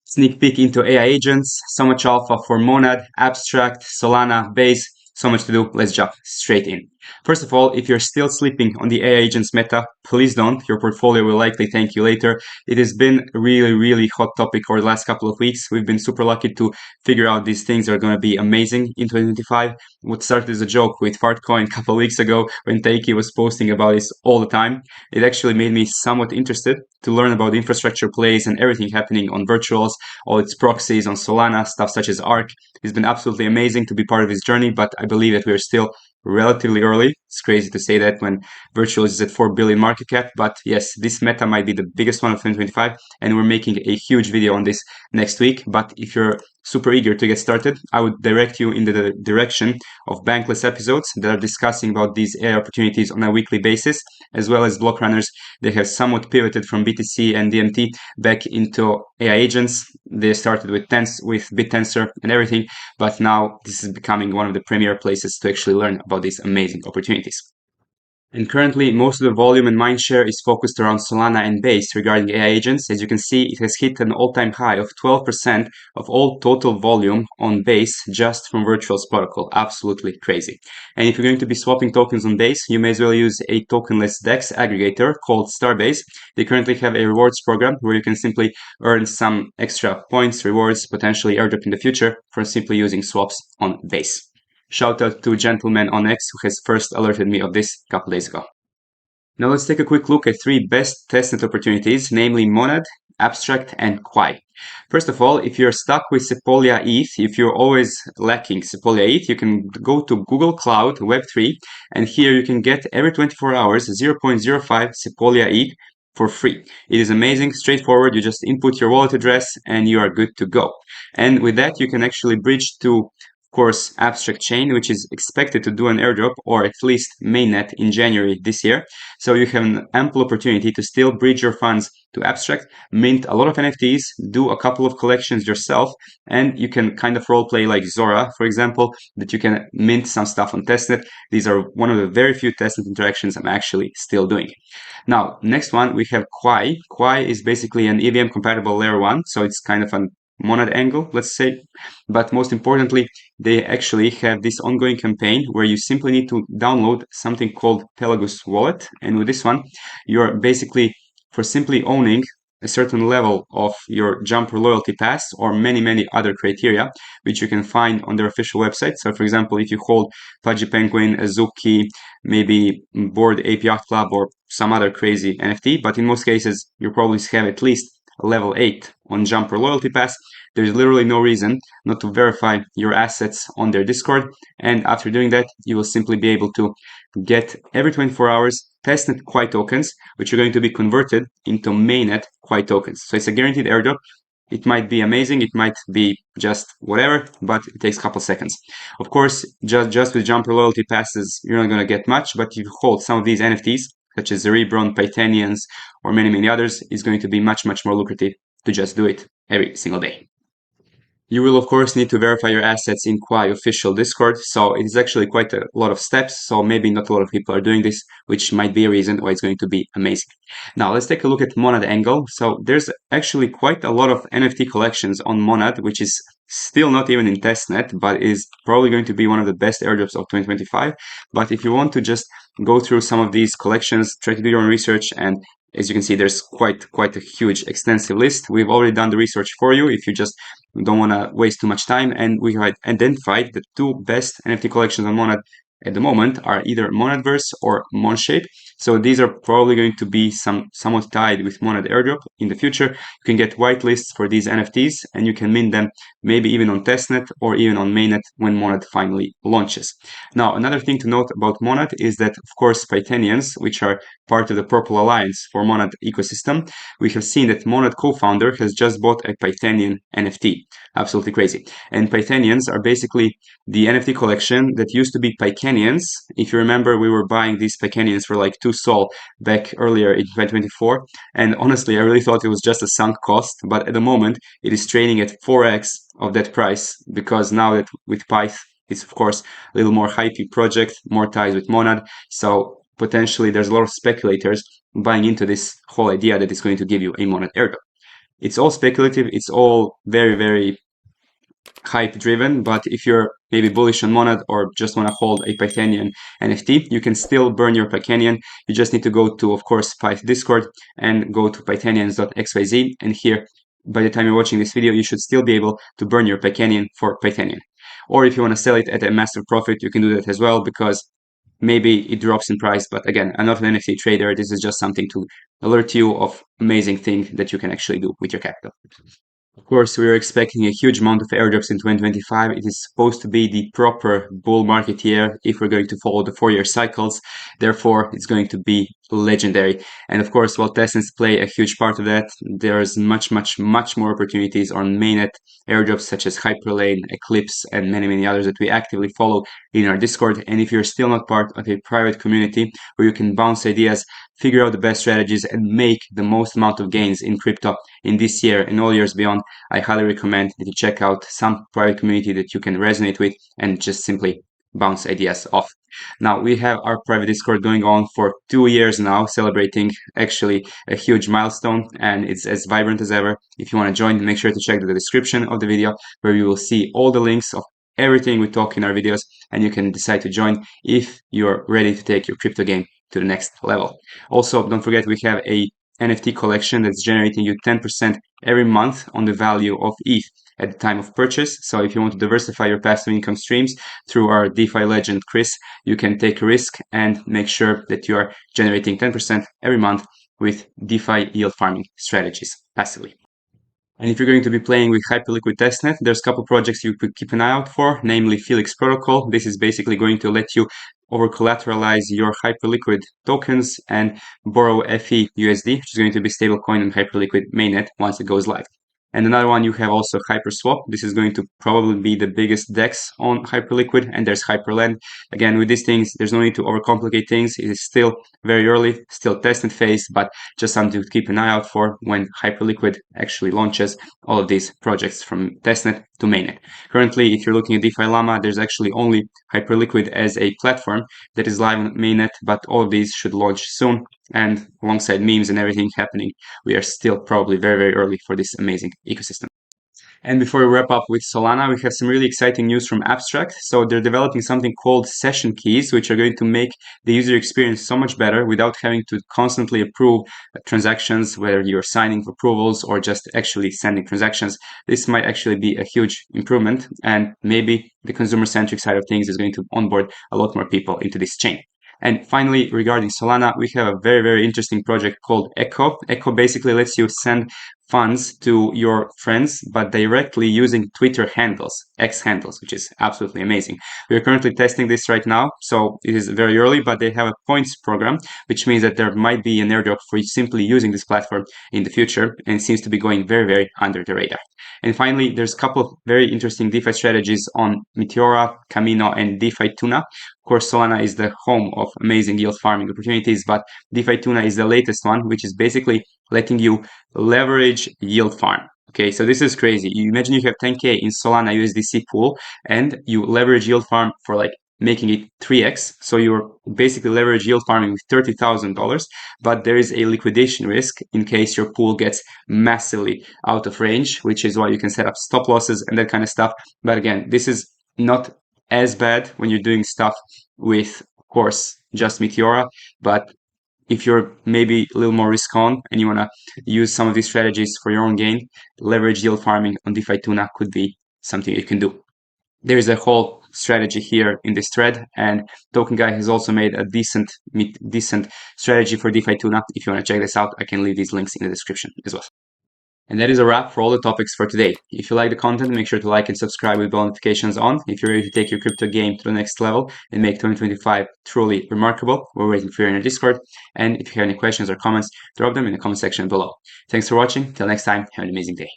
Sneak peek into AI agents, so much alpha for Monad, Abstract, Solana, Base, so much to do. Let's jump straight in. First of all, if you're still sleeping on the AI agents meta, please don't. Your portfolio will likely thank you later. It has been a really hot topic for the last couple of weeks. We've been super lucky to figure out these things are going to be amazing in 2025. What started as a joke with Fartcoin a couple of weeks ago when Taiki was posting about this all the time, it actually made me somewhat interested to learn about the infrastructure plays and everything happening on virtuals, all its proxies on Solana, stuff such as ARK. It's been absolutely amazing to be part of his journey, but I believe that we're still relatively early. It's crazy to say that when virtuals is at 4 billion market cap, but yes, this meta might be the biggest one of 2025, and we're making a huge video on this next week. But if you're super eager to get started, I would direct you in the direction of bankless episodes that are discussing about these AI opportunities on a weekly basis, as well as block runners that have somewhat pivoted from BTC and DMT back into AI agents. They started with BitTensor and everything, but now this is becoming one of the premier places to actually learn about these amazing opportunities. And currently, most of the volume and mindshare is focused around Solana and Base regarding AI agents. As you can see, it has hit an all-time high of 12% of all total volume on Base just from Virtuals protocol. Absolutely crazy. And if you're going to be swapping tokens on Base, you may as well use a tokenless DEX aggregator called Starbase. They currently have a rewards program where you can simply earn some extra points, rewards, potentially airdrop in the future for simply using swaps on Base. Shout out to Gentleman on X who has first alerted me of this a couple days ago. Now let's take a quick look at 3 best testnet opportunities, namely Monad, Abstract, and Quai. First of all, if you're stuck with Sepolia ETH, if you're always lacking Sepolia ETH, you can go to Google Cloud Web3, and here you can get every 24 hours 0.05 Sepolia ETH for free. It is amazing, straightforward. You just input your wallet address and you are good to go. And with that, you can actually bridge to course Abstract chain, which is expected to do an airdrop or at least mainnet in January this year. So you have an ample opportunity to still bridge your funds to Abstract, mint a lot of NFTs, do a couple of collections yourself, and you can kind of roleplay like Zora, for example, that you can mint some stuff on Testnet. These are one of the very few Testnet interactions I'm actually still doing. Now, next one, we have Quai. Quai is basically an EVM compatible layer 1, so it's kind of an Monad angle, let's say. But most importantly, they actually have this ongoing campaign where you simply need to download something called Pelagus Wallet. And with this one, you're basically, for simply owning a certain level of your Jumper loyalty pass or many other criteria, which you can find on their official website. So for example, if you hold Pudgy Penguin, Azuki, maybe Bored Ape Yacht Club or some other crazy NFT, but in most cases, you probably have at least level 8 on Jumper loyalty pass. There's literally no reason not to verify your assets on their Discord, and after doing that, you will simply be able to get every 24 hours testnet Quai tokens, which are going to be converted into mainnet Quai tokens. So it's a guaranteed airdrop. It might be amazing, it might be just whatever, but it takes a couple seconds. Of course, just with Jumper loyalty passes, you're not going to get much, but if you hold some of these NFTs, such as Cerebron, Pythanians, or many others, it's going to be much more lucrative to just do it every single day. You will, of course, need to verify your assets in Quai official Discord, so it is actually quite a lot of steps, so maybe not a lot of people are doing this, which might be a reason why it's going to be amazing. Now, let's take a look at Monad angle. So there's actually quite a lot of NFT collections on Monad, which is still not even in testnet, but is probably going to be one of the best airdrops of 2025. But if you want to just go through some of these collections, try to do your own research, and as you can see, there's quite a huge extensive list. We've already done the research for you if you just don't want to waste too much time, and we have identified the 2 best NFT collections on Monad at the moment are either Monadverse or Monshape. So these are probably going to be somewhat tied with Monad Airdrop in the future. You can get whitelists for these NFTs and you can mint them maybe even on testnet or even on mainnet when Monad finally launches. Now, another thing to note about Monad is that, of course, Pythanians, which are part of the Purple Alliance for Monad ecosystem, we have seen that Monad co-founder has just bought a Pythanian NFT. Absolutely crazy. And Pythanians are basically the NFT collection that used to be Pycanians. If you remember, we were buying these Pycanians for like 2 SOL back earlier in 2024. And honestly, I really thought it was just a sunk cost. But at the moment, it is trading at 4x of that price, because now that with Pyth, it's of course a little more hypey project, more ties with Monad. So potentially there's a lot of speculators buying into this whole idea that it's going to give you a Monad airdrop. it's all speculative. It's all very, very hype driven, but if you're maybe bullish on Monad or just want to hold a Pythonian NFT, you can still burn your Pythonian. You just need to go to, of course, Pyth Discord and go to pythonians.xyz, and here, by the time you're watching this video, you should still be able to burn your Pythonian for Pythonian. Or if you want to sell it at a massive profit, you can do that as well, because maybe it drops in price. But again, I'm not an NFT trader. This is just something to alert you of amazing thing that you can actually do with your capital. Of course, we are expecting a huge amount of airdrops in 2025. It is supposed to be the proper bull market year if we're going to follow the 4-year cycles. Therefore, it's going to be legendary. And of course, while testnets play a huge part of that, there's much more opportunities on mainnet airdrops such as Hyperlane, Eclipse, and many others that we actively follow in our Discord. And if you're still not part of a private community where you can bounce ideas, figure out the best strategies, and make the most amount of gains in crypto in this year and all years beyond, I highly recommend that you check out some private community that you can resonate with and just simply bounce ideas off. Now, we have our private Discord going on for 2 years now, celebrating actually a huge milestone, and it's as vibrant as ever. If you want to join, make sure to check the description of the video, where you will see all the links of everything we talk in our videos, and you can decide to join if you're ready to take your crypto game to the next level. Also, don't forget we have a NFT collection that's generating you 10% every month on the value of ETH at the time of purchase. So if you want to diversify your passive income streams through our DeFi legend Chris, you can take a risk and make sure that you are generating 10% every month with DeFi yield farming strategies passively. And if you're going to be playing with Hyperliquid testnet, there's a couple projects you could keep an eye out for, namely Felix Protocol. This is basically going to let you over-collateralize your Hyperliquid tokens and borrow FE USD, which is going to be stablecoin on Hyperliquid mainnet once it goes live. And another one, you have also HyperSwap. This is going to probably be the biggest DEX on Hyperliquid, and there's Hyperland. Again, with these things, there's no need to overcomplicate things. It is still very early, still testnet phase, but just something to keep an eye out for when Hyperliquid actually launches all of these projects from testnet to mainnet. Currently, if you're looking at DeFi Llama, there's actually only Hyperliquid as a platform that is live on mainnet, but all of these should launch soon. And alongside memes and everything happening, we are still probably very early for this amazing ecosystem. And before we wrap up with Solana, we have some really exciting news from Abstract. So they're developing something called session keys, which are going to make the user experience so much better without having to constantly approve transactions, whether you're signing for approvals or just actually sending transactions. This might actually be a huge improvement, and maybe the consumer-centric side of things is going to onboard a lot more people into this chain. And finally, regarding Solana, we have a very interesting project called Echo. Echo basically lets you send funds to your friends, but directly using Twitter handles, X handles, which is absolutely amazing. We are currently testing this right now, so it is very early, but they have a points program, which means that there might be an airdrop for simply using this platform in the future, and it seems to be going very under the radar. And finally, there's a couple of very interesting DeFi strategies on Meteora, Camino, and DeFi Tuna. Of course, Solana is the home of amazing yield farming opportunities, but DeFi Tuna is the latest one, which is basically letting you leverage yield farm. Okay, so this is crazy. You imagine you have 10K in Solana USDC pool and you leverage yield farm for like making it 3x. So you're basically leverage yield farming with $30,000, but there is a liquidation risk in case your pool gets massively out of range, which is why you can set up stop losses and that kind of stuff. But again, this is not as bad when you're doing stuff with, of course, just Meteora, but if you're maybe a little more risk on and you want to use some of these strategies for your own gain, leverage yield farming on DeFi Tuna could be something you can do. There is a whole strategy here in this thread, and Token Guy has also made a decent strategy for DeFi Tuna. If you want to check this out, I can leave these links in the description as well. And that is a wrap for all the topics for today. If you like the content, make sure to like and subscribe with bell notifications on. If you're ready to take your crypto game to the next level and make 2025 truly remarkable, we're waiting for you in our Discord. And if you have any questions or comments, drop them in the comment section below. Thanks for watching. Till next time, have an amazing day.